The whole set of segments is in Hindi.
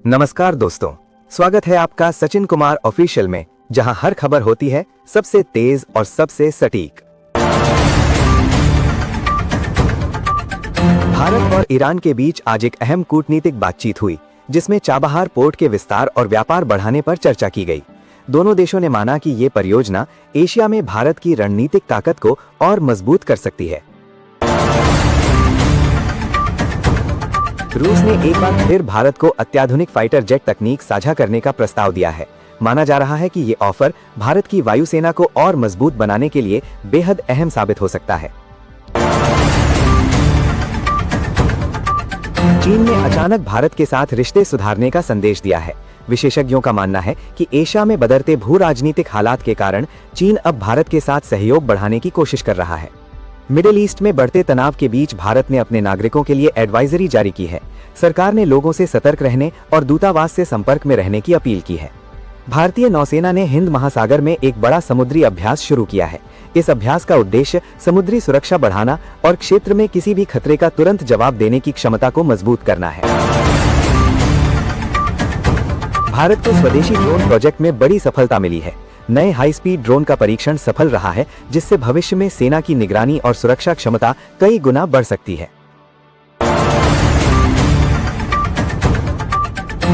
नमस्कार दोस्तों, स्वागत है आपका सचिन कुमार ऑफिशियल में, जहां हर खबर होती है सबसे तेज और सबसे सटीक। भारत और ईरान के बीच आज एक अहम कूटनीतिक बातचीत हुई, जिसमें चाबहार पोर्ट के विस्तार और व्यापार बढ़ाने पर चर्चा की गई। दोनों देशों ने माना कि ये परियोजना एशिया में भारत की रणनीतिक ताकत को और मजबूत कर सकती है। रूस ने एक बार फिर भारत को अत्याधुनिक फाइटर जेट तकनीक साझा करने का प्रस्ताव दिया है। माना जा रहा है कि ये ऑफर भारत की वायुसेना को और मजबूत बनाने के लिए बेहद अहम साबित हो सकता है। चीन ने अचानक भारत के साथ रिश्ते सुधारने का संदेश दिया है। विशेषज्ञों का मानना है कि एशिया में बदलते भू राजनीतिक हालात के कारण चीन अब भारत के साथ सहयोग बढ़ाने की कोशिश कर रहा है। मिडिल ईस्ट में बढ़ते तनाव के बीच भारत ने अपने नागरिकों के लिए एडवाइजरी जारी की है। सरकार ने लोगों से सतर्क रहने और दूतावास से संपर्क में रहने की अपील की है। भारतीय नौसेना ने हिंद महासागर में एक बड़ा समुद्री अभ्यास शुरू किया है। इस अभ्यास का उद्देश्य समुद्री सुरक्षा बढ़ाना और क्षेत्र में किसी भी खतरे का तुरंत जवाब देने की क्षमता को मजबूत करना है। भारत के स्वदेशी ड्रोन प्रोजेक्ट में बड़ी सफलता मिली है। नए हाई स्पीड ड्रोन का परीक्षण सफल रहा है, जिससे भविष्य में सेना की निगरानी और सुरक्षा क्षमता कई गुना बढ़ सकती है।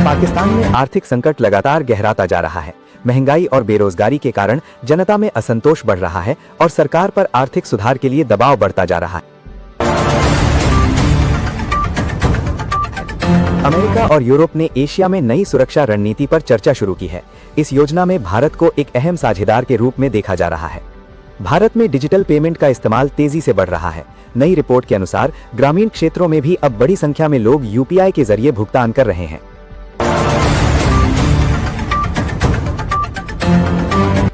पाकिस्तान में आर्थिक संकट लगातार गहराता जा रहा है। महंगाई और बेरोजगारी के कारण जनता में असंतोष बढ़ रहा है और सरकार पर आर्थिक सुधार के लिए दबाव बढ़ता जा रहा है। अमेरिका और यूरोप ने एशिया में नई सुरक्षा रणनीति पर चर्चा शुरू की है। इस योजना में भारत को एक अहम साझेदार के रूप में देखा जा रहा है। भारत में डिजिटल पेमेंट का इस्तेमाल तेजी से बढ़ रहा है। नई रिपोर्ट के अनुसार ग्रामीण क्षेत्रों में भी अब बड़ी संख्या में लोग यूपीआई के जरिए भुगतान कर रहे हैं।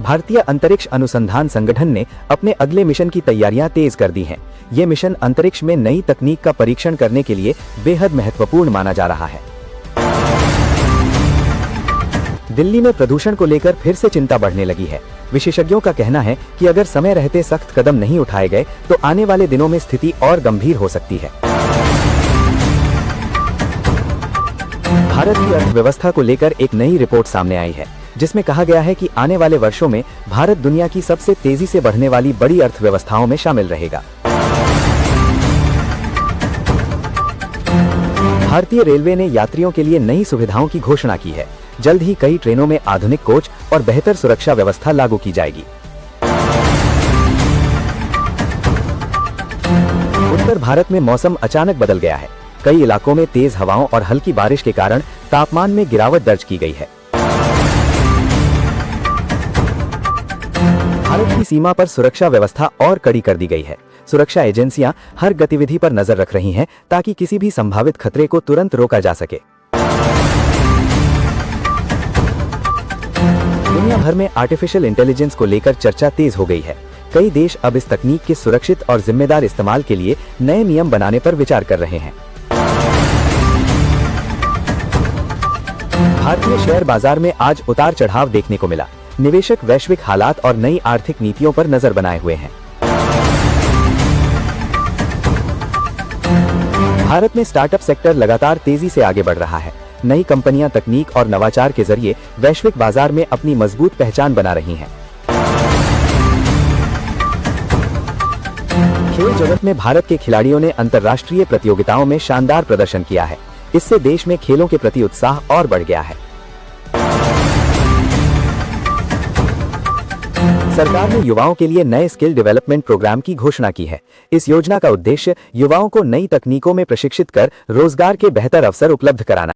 भारतीय अंतरिक्ष अनुसंधान संगठन ने अपने अगले मिशन की तैयारियां तेज कर दी हैं। ये मिशन अंतरिक्ष में नई तकनीक का परीक्षण करने के लिए बेहद महत्वपूर्ण माना जा रहा है। दिल्ली में प्रदूषण को लेकर फिर से चिंता बढ़ने लगी है। विशेषज्ञों का कहना है कि अगर समय रहते सख्त कदम नहीं उठाए गए तो आने वाले दिनों में स्थिति और गंभीर हो सकती है। भारत की अर्थव्यवस्था को लेकर एक नई रिपोर्ट सामने आई है, जिसमें कहा गया है कि आने वाले वर्षों में भारत दुनिया की सबसे तेजी से बढ़ने वाली बड़ी अर्थव्यवस्थाओं में शामिल रहेगा। भारतीय रेलवे ने यात्रियों के लिए नई सुविधाओं की घोषणा की है। जल्द ही कई ट्रेनों में आधुनिक कोच और बेहतर सुरक्षा व्यवस्था लागू की जाएगी। उत्तर भारत में मौसम अचानक बदल गया है। कई इलाकों में तेज हवाओं और हल्की बारिश के कारण तापमान में गिरावट दर्ज की गई है। भारत की सीमा पर सुरक्षा व्यवस्था और कड़ी कर दी गई है। सुरक्षा एजेंसियां हर गतिविधि पर नजर रख रही हैं, ताकि किसी भी संभावित खतरे को तुरंत रोका जा सके। दुनिया भर में आर्टिफिशियल इंटेलिजेंस को लेकर चर्चा तेज हो गई है। कई देश अब इस तकनीक के सुरक्षित और जिम्मेदार इस्तेमाल के लिए नए नियम बनाने पर विचार कर रहे हैं। भारतीय शेयर बाजार में आज उतार चढ़ाव देखने को मिला। निवेशक वैश्विक हालात और नई आर्थिक नीतियों पर नजर बनाए हुए हैं। भारत में स्टार्टअप सेक्टर लगातार तेजी से आगे बढ़ रहा है। नई कंपनियां तकनीक और नवाचार के जरिए वैश्विक बाजार में अपनी मजबूत पहचान बना रही हैं। खेल जगत में भारत के खिलाड़ियों ने अंतर्राष्ट्रीय प्रतियोगिताओं में शानदार प्रदर्शन किया है। इससे देश में खेलों के प्रति उत्साह और बढ़ गया है। सरकार ने युवाओं के लिए नए स्किल डेवलपमेंट प्रोग्राम की घोषणा की है। इस योजना का उद्देश्य युवाओं को नई तकनीकों में प्रशिक्षित कर रोजगार के बेहतर अवसर उपलब्ध कराना